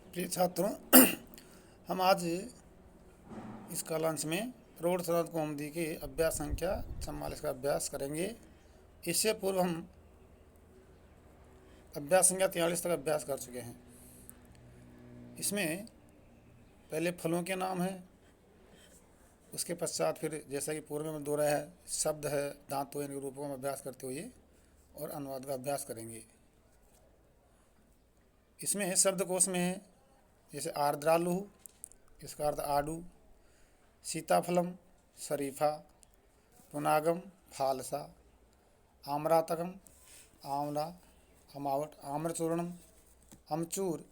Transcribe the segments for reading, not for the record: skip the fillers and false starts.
प्रिय छात्रों, हम आज इस कालांश में प्रौढ़ शरद कौमुदी के अभ्यास संख्या 44 का अभ्यास करेंगे। इससे पूर्व हम अभ्यास संख्या 43 तक अभ्यास कर चुके हैं। इसमें पहले फलों के नाम है, उसके पश्चात फिर जैसा कि पूर्व में दोहराया है शब्द है, धातु, इनके रूपों का अभ्यास करते हुए और अनुवाद का अभ्यास करेंगे। इसमें शब्दकोश में है जैसे आर्द्रालु, इसका अर्थ आडू, सीताफलम शरीफा, पुनागम फालसा, आम्रातकम आंवला, अमावट, आम्रचूर्णम अमचूर,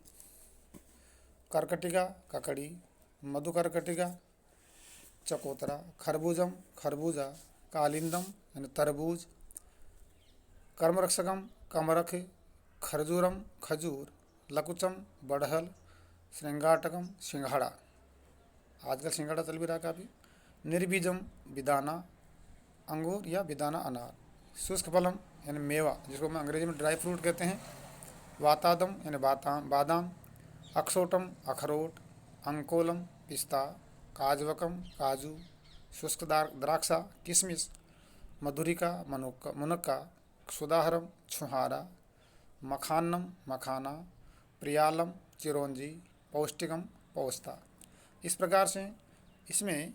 कर्कटिका ककड़ी, मधुकर्कटिका चकोतरा, खरबूजम खरबूजा, कालिंदम यानी तरबूज, कर्मरक्षकम कमरख, खरजूरम खजूर, लकुचम बड़हल, श्रृंगाटकम सिंघाड़ा, आजकल सिंघाड़ा चल भी रहा काफ़ी, निर्बीजम बिदाना अंगूर या बिदाना अनार, शुष्क फलम यानी मेवा जिसको हम अंग्रेजी में ड्राई फ्रूट कहते हैं, वातादम यानी बादाम, अखरोटम अखरोट, अंकोलम पिस्ता, काजवकम काजू, शुष्क द्राक्षा किशमिश, मधुरिका मुनक्का, सुदाहरम छुहारा, मखानम मखाना, प्रियालम चिरौंजी, पौष्टिकम पौस्ता। इस प्रकार से इसमें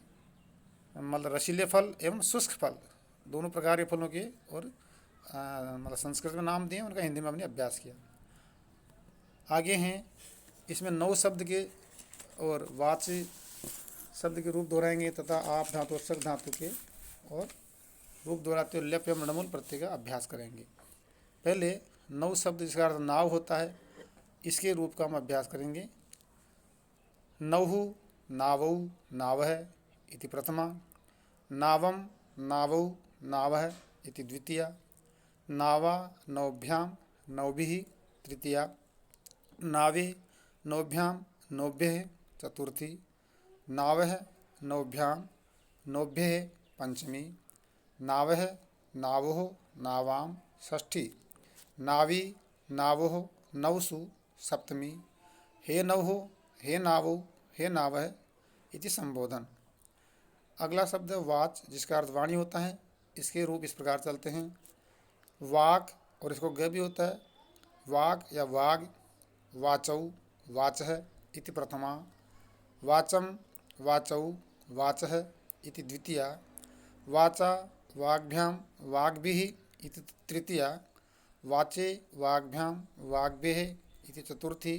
मतलब रसीले फल एवं शुष्क फल दोनों प्रकार के फलों के और मतलब संस्कृत में नाम दिए, उनका हिंदी में हमने अभ्यास किया। आगे हैं इसमें 9 शब्द के और वाच्य शब्द के रूप दोहराएंगे तथा आप धातु और सक धातु के और रूप दोहराते हुए लेप एवं नमूल प्रत्यय का अभ्यास करेंगे। पहले 9 शब्द जिसका अर्थ नाव होता है, इसके रूप का हम अभ्यास करेंगे। नौहु नावौ नावः इति प्रथमा, नावम नावौ नावः इति द्वितीया, नावा नौभ्यां नौभिः तृतीया, नावे नौभ्यां नौभ्यः चतुर्थी, नावः नौभ्यां नौभ्यः पंचमी, नावः नावोः नावां षष्ठी, नावी नावोः नवसु सप्तमी, हे नवहो हे नावो हे नावः इति संबोधन। अगला शब्द वाच जिसका अर्थ वाणी होता है, इसके रूप इस प्रकार चलते हैं। वाक और इसको ग भी होता है, वाक या वाग, वाचौ वाचः इति प्रथमा, वाचम वाचौ वाचः इति द्वितीया, वाचा वाग्भ्यां वाग्भिः इति तृतीया, वाचे वाग्भ्यां वाग्भ्यः इति चतुर्थी,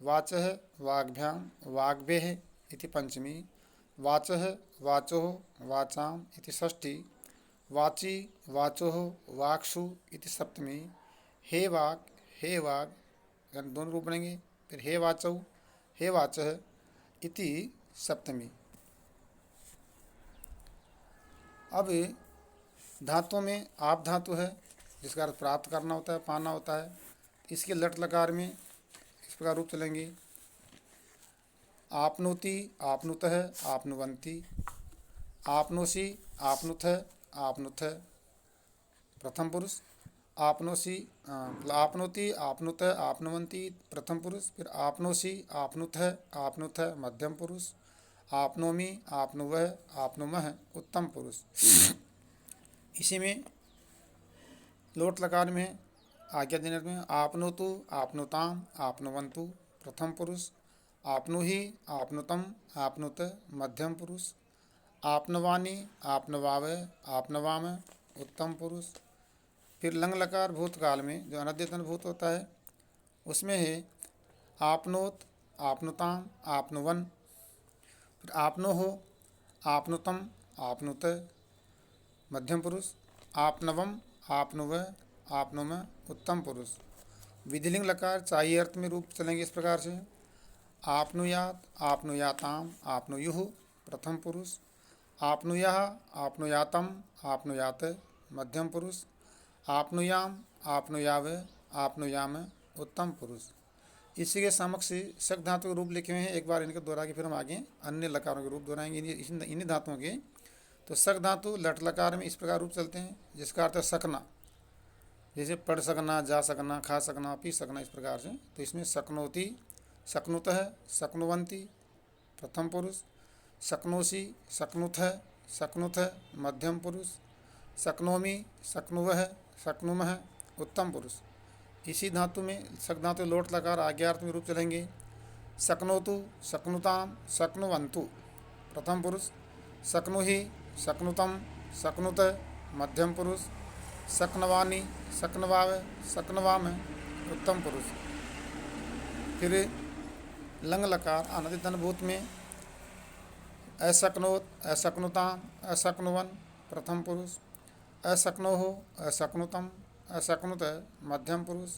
वाचः वाग्भ्यां वाग्भ्यः इति पंचमी, वाचः वाचोः वाचाम् इति षष्ठी, वाची वाचोः वाक्षु इति सप्तमी, हे वाग यानी दोनों रूप बनेंगे। फिर हे वाचौ हे वाचः इति सप्तमी। अब धातुओं में आप धातु है जिसका अर्थ प्राप्त करना होता है, पाना होता है। इसके लट लकार में इस प्रकार रूप चलेंगे। आपनोति आपनुतः आपनुवन्ति, आपनोसी आपनुतः आपनुतः प्रथम पुरुष, आपनोसी आपनोति आपनुतः आपनुवन्ति प्रथम पुरुष, फिर आपनोसी आपनुतः आपनुतः मध्यम पुरुष, आपनोमी आपनुवः आपनुमः उत्तम पुरुष। इसी में लोट लकार में आज्ञा देने में आपनोतु आपनुताम आपनुवन्तु प्रथम पुरुष, आपनुहि आपनुतम आपनुत मध्यम पुरुष, आपनवानी आपनवाव आपनवाम उत्तम पुरुष। फिर लंग लकार भूतकाल में जो अनद्यतन भूत होता है उसमें है आपनोत आपनुताम आपनुवन, फिर आपनोहो आपनुतम आपनुत मध्यम पुरुष, आपनवम आपनुव आपनुम उत्तम पुरुष। विधिलिंग लकार चाहिए अर्थ में रूप चलेंगे इस प्रकार से। आपनुयात आपनुयाताम आपनुयुः प्रथम पुरुष, आपनुयाः आपनुयातम आपनुयात मध्यम पुरुष, आपनुयाम आपनुयाव आपनुयाम उत्तम पुरुष। इसी के समक्ष शक धातु के रूप लिखे हुए हैं। एक बार इनके दोहरा के फिर हम आगे अन्य लकारों के रूप दोहराएंगे इन्हीं धातुओं के। तो शक धातु लट लकार में इस प्रकार रूप चलते हैं जिसका अर्थ है सकना, जैसे पढ़ सकना, जा सकना, खा सकना, पी सकना, इस प्रकार से। तो इसमें सकनोति शक्नुतः शक्नुवन्ति प्रथम पुरुष, शक्नोषि शक्नुतः शक्नुथ मध्यम पुरुष, शक्नोमि शक्नुवः शक्नुमः उत्तम पुरुष। इसी धातु में शक धातु लोट लकार आज्ञार्थ में रूप चलेंगे। शक्नोतु शक्नुताम शक्नुवन्तु प्रथम पुरुष, शक्नुहि शक्नुतम शक्नुत मध्यम पुरुष, शक्नवानि शक्नवाव शक्नवाम उत्तम पुरुष। फिर लंग लकार अनधिक धनभूत में अशक्नोत अशक्नुताम अशक्नुवन प्रथम पुरुष, अशक्नोः अशक्नुतम अशक्नुत मध्यम पुरुष,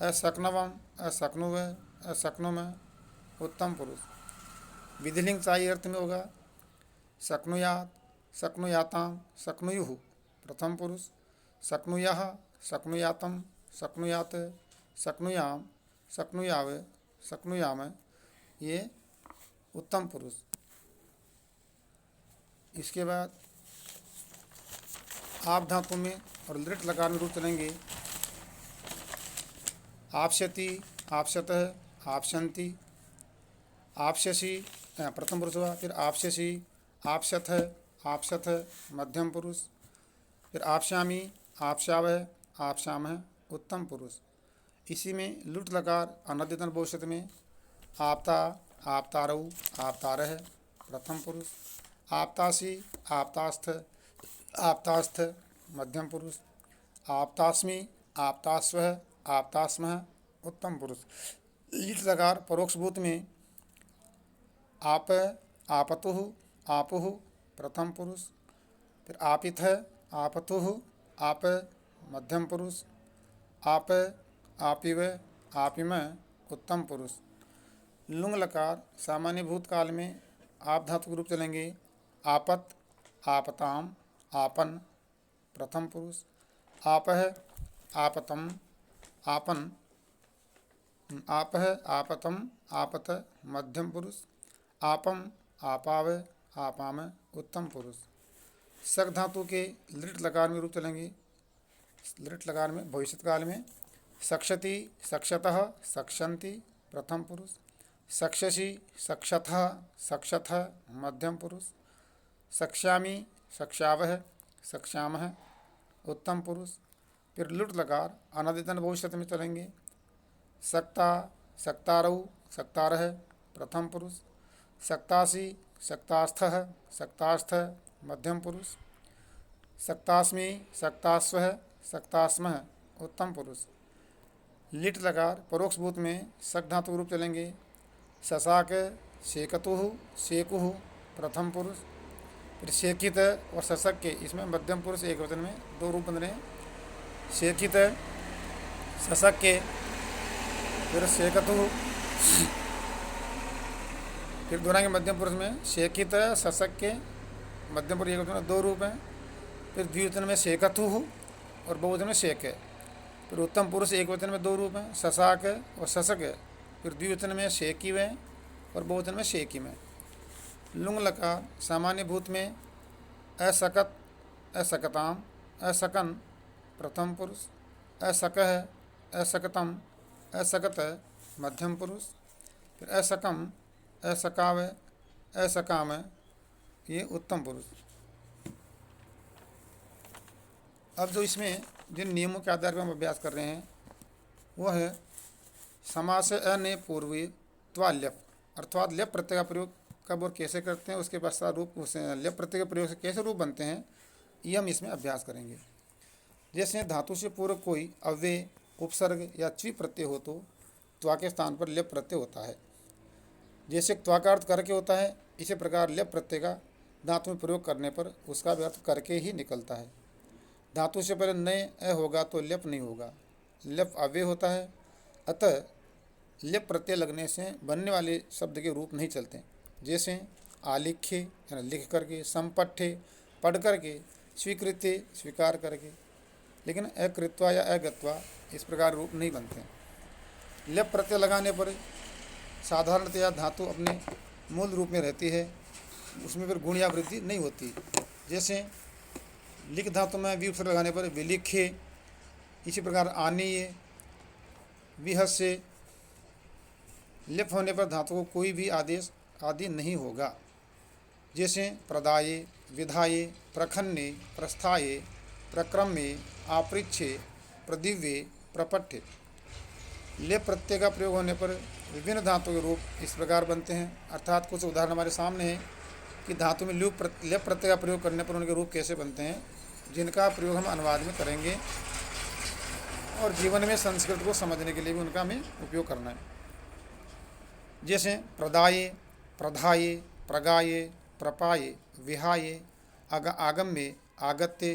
अशक्नवम अशक्नुव अशक्नुम उत्तम पुरुष। विधिलिंग चाहिए अर्थ में होगा शक्नुयात शक्नुयाताम शक्नुयुः प्रथम पुरुष, शक्नुयाः शक्नुयातम शक्नुयात शक्नुयाम शक्नुयाव शक्नुयाम ये उत्तम पुरुष। इसके बाद आप धातु में और लिट लकार में रूप चलेंगे। आपस्यति आपस्यतः आपस्यन्ति आपस्यसि प्रथम पुरुष हुआ। फिर आपस्यसि आपस्यथ आपस्यथ मध्यम पुरुष, फिर आपस्यामि आपस्यावः आपस्यामः उत्तम पुरुष। इसी में लुट लकार अनद्यतन भविष्य में आपता आपतारऊ आपतारः प्रथम पुरुष, आपतासि आपतास्थ आपतास्थ मध्यम पुरुष, आपतास्मि आपतास्वः आपतास्मः उत्तम पुरुष। लीट लकार परोक्ष भूत में आप आपतुः आपुः प्रथम पुरुष, फिर आपिथ आपतुः आप मध्यम पुरुष, आप आपिव आपिम उत्तम पुरुष। लुंग लकार सामान्य भूतकाल में आप धातु के रूप चलेंगे। आपत आपताम आपन प्रथम पुरुष, आपह आपतम आपन आपह आपतम आपत मध्यम पुरुष, आपम आपाव आपाम उत्तम पुरुष। शक धातु के लिट लकार में रूप चलेंगे। लिट लकार में भविष्य काल में शक्षति शक्षतः शक्षन्ति प्रथम पुरुष, शक्षसि शक्षथः शक्षथ मध्यम पुरुष, शक्ष्यामि शक्ष्यावः शक्ष्यामः उत्तम पुरुष। फिर लुट लकार अनदितन भविष्य में चलेंगे। सक्ता सक्तारऊ सक्तारः प्रथम पुरुष, सक्तासि सक्तास्थः सक्तास्थ मध्यम पुरुष, सक्तास्मि सक्तास्वः सक्तास्मः उत्तम पुरुष। लिट लकार परोक्ष भूत में शक धातु रूप चलेंगे। शशाक शेकतुः शेकुः प्रथम पुरुष, फिर शेकित और शशक के इसमें मध्यम पुरुष एक वचन में दो रूप बन रहे हैं। शेकित शशक के, फिर शेकतुः, फिर दोनों के मध्यम पुरुष में शेकित शशक के मध्यम पुरुष एक वचन में दो रूप हैं। फिर द्विवचन में शेकतुः और बहुवचन में शेक है। फिर उत्तम पुरुष एक वचन में दो रूप हैं, शशाक और शशक है। फिर द्विवचन में शेकिव है और बहुवचन में शेकिम है। लुंग लकार सामान्य भूत में असकत असकताम असकन प्रथम पुरुष, असकः असकतम असकत मध्यम पुरुष, फिर असकम असकाव असकाम ये उत्तम पुरुष। अब जो इसमें जिन नियमों के आधार पर हम अभ्यास कर रहे हैं वह है समास अने पूर्वी त्वा ल्यप, अर्थात ल्यप प्रत्यय का प्रयोग कब और कैसे करते हैं, उसके पश्चात रूप उस ल्यप प्रत्यय के प्रयोग से कैसे रूप बनते हैं, ये हम इसमें अभ्यास करेंगे। जैसे धातु से पूर्व कोई अव्यय उपसर्ग या च्वी प्रत्यय हो तो त्वा के स्थान पर ल्यप प्रत्यय होता है। जैसे त्वा का अर्थ करके होता है, इसी प्रकार ल्यप प्रत्यय का धातु में प्रयोग करने पर उसका भी अर्थ करके ही निकलता है। धातु से पहले नए अ होगा तो ल्यप नहीं होगा, ल्यप अव्यय होता है। अतः ल्यप प्रत्यय लगने से बनने वाले शब्द के रूप नहीं चलते। जैसे आलिख्य यानी लिख करके, संपठ्य पढ़ करके, स्वीकृत्य स्वीकार करके, लेकिन अकृत्वा या अगत्वा इस प्रकार रूप नहीं बनते। ल्यप प्रत्यय लगाने पर साधारणतया धातु अपने मूल रूप में रहती है, उसमें फिर गुण या वृद्धि नहीं होती। जैसे लिख धातु में वी उपसर्ग लगाने पर विलिख्य, इसी प्रकार आनीय विहस्य लिप होने पर धातु को कोई भी आदेश आदि नहीं होगा, जैसे प्रदाये, विधाये, प्रखन्ने, प्रस्थाये, प्रक्रम्ये, आपृच्छे, प्रदिव्ये, प्रपठ्ये। लेप प्रत्यय का प्रयोग होने पर विभिन्न धातु के रूप इस प्रकार बनते हैं। अर्थात कुछ उदाहरण हमारे सामने हैं कि धातु में लेप प्रत्यय का प्रयोग करने पर उनके रूप कैसे बनते हैं, जिनका प्रयोग हम अनुवाद में करेंगे और जीवन में संस्कृत को समझने के लिए भी उनका हमें उपयोग करना है। जैसे प्रदाये, प्रधाये, प्रगाये, प्रपाये, विहाये, आगम्ये, आगत्ये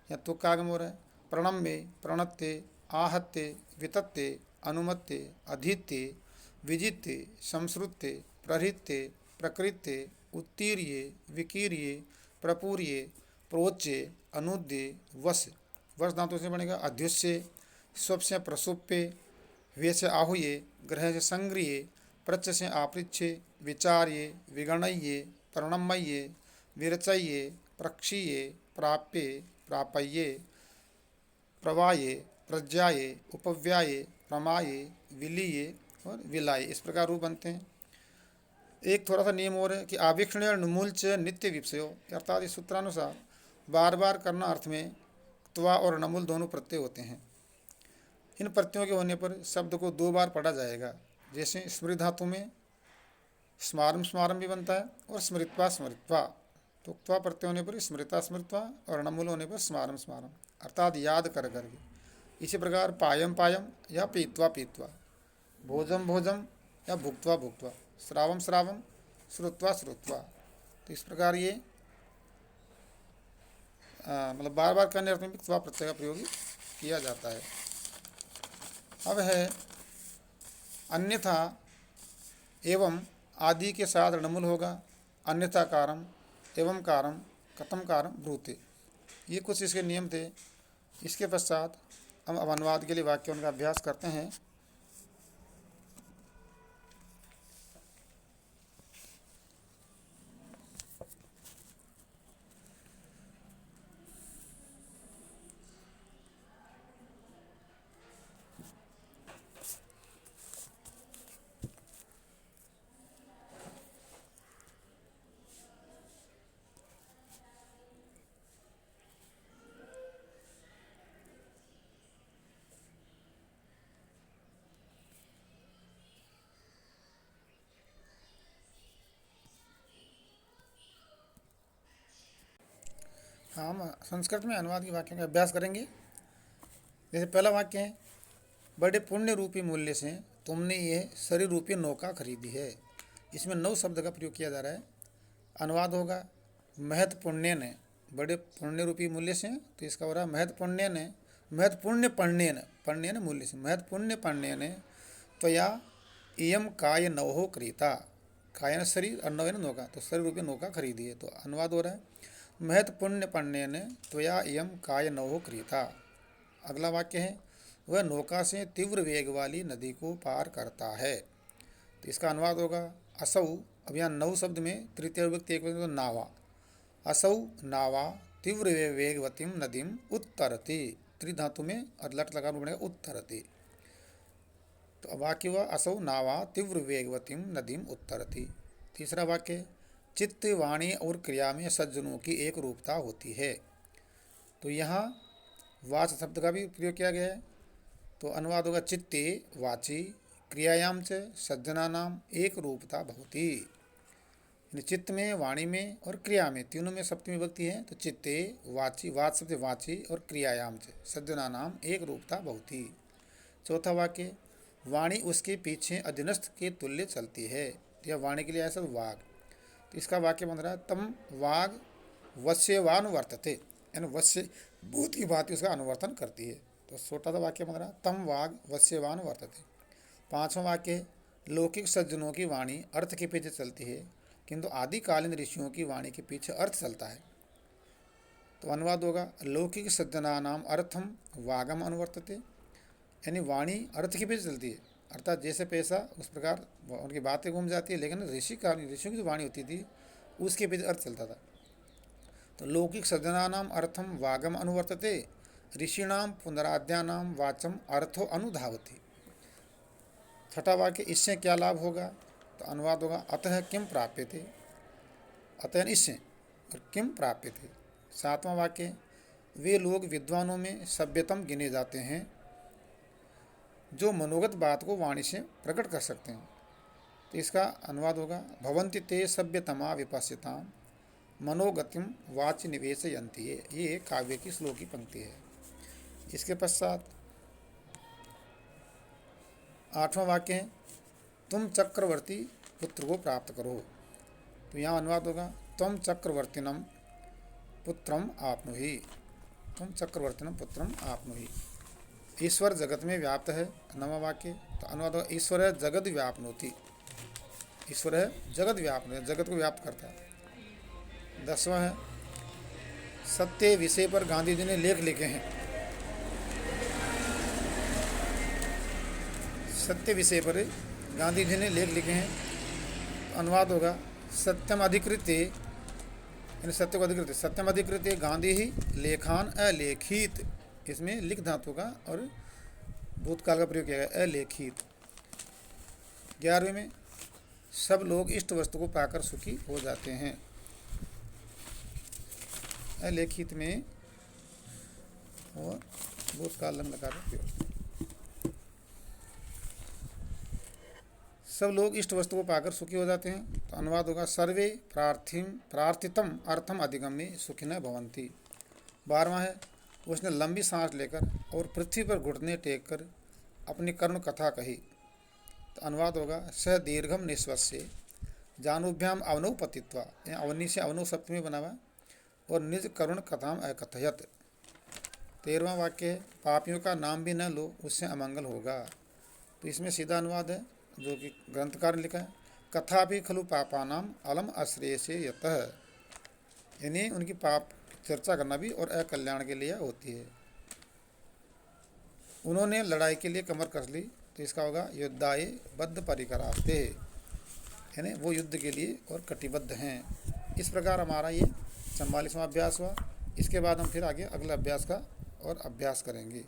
या तुक्का आगम हो रहा है, प्रणम्ये, प्रणत्ते, आहत्ते, वितत्ते, अनुमत्ते, अधीत्ते, विजित्ते, संस्रुत्ते, प्रहृत्ते, प्रकृत्ते, उत्तीर्ये, विकीर्ये, प्रपूर्ये, प्रोच्ये, अनुद्ये, वश। वश धातु से बनेगा अध्युष्य, स्वप से प्रसुप्पे, वे से आहुये, ग्रह से संग्रिये, प्रच्छ से आपृच्छे, विचार्ये, विगणय्ये, प्रणमय्ये, विरचय्ये, प्रक्षीये, प्राप्ये, प्रापय्ये, प्रवाये, प्रज्ञाये, उपव्याये, प्रमाये, विलीये और विलाये। इस प्रकार रूप बनते हैं। एक थोड़ा सा नियम और है कि आवेक्षण और नुमूलच नित्य विपसयो, अर्थात इस सूत्रानुसार बार बार करना अर्थ में त्वा और नमूल दोनों प्रत्यय होते हैं। इन प्रत्ययों के होने पर शब्द को 2 बार पढ़ा जाएगा। जैसे स्मृत धातु में स्मारम स्मारम भी बनता है और स्मृत्वा स्मृत्वा, तो त्वा प्रत्यय होने पर स्मृता स्मृत्वा और नमूल होने पर स्मारम स्मारम, अर्थात याद कर करके। इसी प्रकार पायम पायम या पीत्वा पीत्वा, भोजम भोजम या भुक्त्वा भुक्त्वा, श्रावम श्रावम, श्रुत्वा श्रुत्वा। तो इस प्रकार ये मतलब बार बार करने अर्थ में भी त्वा प्रत्यय का प्रयोग किया जाता है। अब है अन्यथा एवं आदि के साथ णमुल होगा, अन्यथा कारम एवं कारम कथम कारम ब्रूते। ये कुछ इसके नियम थे। इसके पश्चात हम अब अनुवाद के लिए वाक्यों का अभ्यास करते हैं। हम संस्कृत में अनुवाद के वाक्यों का अभ्यास करेंगे। जैसे पहला वाक्य है, बड़े पुण्य रूपी मूल्य से तुमने ये शरीर रूपी नौका खरीदी है। इसमें 9 शब्द का प्रयोग किया जा रहा है। अनुवाद होगा महत पुण्य ने, बड़े पुण्य रूपी मूल्य से, तो इसका हो रहा है महत पुण्य ने, महत पुण्य पण्य ने मूल्य से, महत पुण्य पण्य ने त्वया इयम काय नवहो क्रीता, काय न शरीर और नव नौका, तो शरीर रूपी नौका खरीदी है। तो अनुवाद हो रहा है महत पुण्य पण्य ने त्वया इयम काय नवहो क्रीता। अगला वाक्य है, वह नौका से तीव्र वेग वाली नदी को पार करता है। तो इसका अनुवाद होगा असौ, अब यहाँ 9 शब्द में तृतीय विभक्ति एक तो नावा, असौ नावा तीव्र वेगवतीम नदीम उत्तरति, त्रिधातु में और लट लगा बनेगा उत्तरति। तो वाक्य हुआ असौ नावा तीव्र वेगवतीम नदीम उत्तरति। तीसरा वाक्य, चित्त वाणी और क्रिया में सज्जनों की एक रूपता होती है। तो यहाँ वाच शब्द का भी प्रयोग किया गया है। तो अनुवाद होगा चित्ते वाची क्रियायाम च सज्जना नाम एक रूपता भवति। चित्त में, वाणी में और क्रिया में, तीनों में सप्तमी विभक्ति है। तो चित्ते वाची, वाच शब्द वाची और क्रियायाम च सज्जना नाम एक रूपता भवति। चौथा वाक्य, वाणी उसके पीछे अधीनस्थ के तुल्य चलती है। तो यह वाणी के लिए ऐसा वाग। तो इसका वाक्य बन रहा है तम वाग वश्यवानुवर्तते, यानी वश्य भूत की बात उसका अनुवर्तन करती है। तो छोटा सा वाक्य बन रहा है तम वाग वश्यवानुवर्तते। पांचवा वाक्य, लौकिक सज्जनों की वाणी अर्थ के पीछे चलती है, किंतु आदिकालीन ऋषियों की वाणी के पीछे अर्थ चलता है। तो अनुवाद होगा लौकिक सज्जना नाम अर्थम वागम अनुवर्तते, यानी वाणी अर्थ के पीछे चलती है, अर्थात जैसे पैसा उस प्रकार उनकी बातें घूम जाती है, लेकिन ऋषियों की जो वाणी होती थी उसके पीछे अर्थ चलता था। तो लौकिक सज्जनानाम अर्थम वागम अनुवर्तते, ऋषिणाम पुनराद्यानाम वाचम अर्थो अनुधावति। छठा वाक्य इससे क्या लाभ होगा, तो अनुवाद होगा अतः किम प्राप्यते, अतः इससे और किम प्राप्यते। सातवां वाक्य वे लोग विद्वानों में सभ्यतम गिने जाते हैं जो मनोगत बात को वाणी से प्रकट कर सकते हैं। तो इसका अनुवाद होगा भवन्ति ते सभ्यतमा विपश्यताम मनोगतिम वाच निवेशयन्ति। ये काव्य की श्लोक की पंक्ति है। इसके पश्चात आठवां वाक्य है तुम चक्रवर्ती पुत्र को प्राप्त करो। तो यहाँ अनुवाद होगा तुम चक्रवर्तिनम पुत्रम आपनुहि, तुम चक्रवर्तिनम पुत्रम आपनुहि। ईश्वर जगत में व्याप्त है। नवा वाक्य, तो अनुवाद होगा ईश्वर है जगत व्यापनोति, ईश्वर है जगत व्यापन, जगत को व्याप्त करता है। 10वां है सत्य विषय पर गांधी जी ने लेख लिखे हैं। सत्य विषय पर गांधी जी ने लेख लिखे हैं। अनुवाद होगा सत्यम अधिकृत्य, यानी सत्य को अधिकृत, सत्यम अधिकृत्य गांधी ही लेखान अलेखित, इसमें लिख धातु का और भूतकाल का प्रयोग किया गया अलेखित। 11वें में सब लोग इष्ट वस्तु को पाकर सुखी हो जाते हैं। अलेखित में और भूतकाल लगा प्रयोग। सब लोग इष्ट वस्तु को पाकर सुखी हो जाते हैं। तो अनुवाद होगा सर्वे प्रार्थितम अर्थम अधिगम्य सुखिनः भवन्ति। 12वां है उसने लंबी सांस लेकर और पृथ्वी पर घुटने टेक कर अपनी करुण कथा कही। तो अनुवाद होगा स दीर्घम निश्वस्य जानुभ्याम अवनौ पतित्वा, अवनी से अवनौ सप्तमी बना हुआ, और निज करुण कथाम अकथयत। 13वां वाक्य है पापियों का नाम भी न लो उससे अमंगल होगा। तो इसमें सीधा अनुवाद है जो कि ग्रंथकार ने लिखा है कथा भी खलु पापानाम अलम आश्रय से यतः, यानी उनकी पाप चर्चा करना भी और अकल्याण के लिए होती है। उन्होंने लड़ाई के लिए कमर कस ली। तो इसका होगा युद्धाय बद्ध परिकरास्ते, यानी वो युद्ध के लिए और कटिबद्ध हैं। इस प्रकार हमारा ये 44वां अभ्यास हुआ। इसके बाद हम फिर आगे अगले अभ्यास का और अभ्यास करेंगे।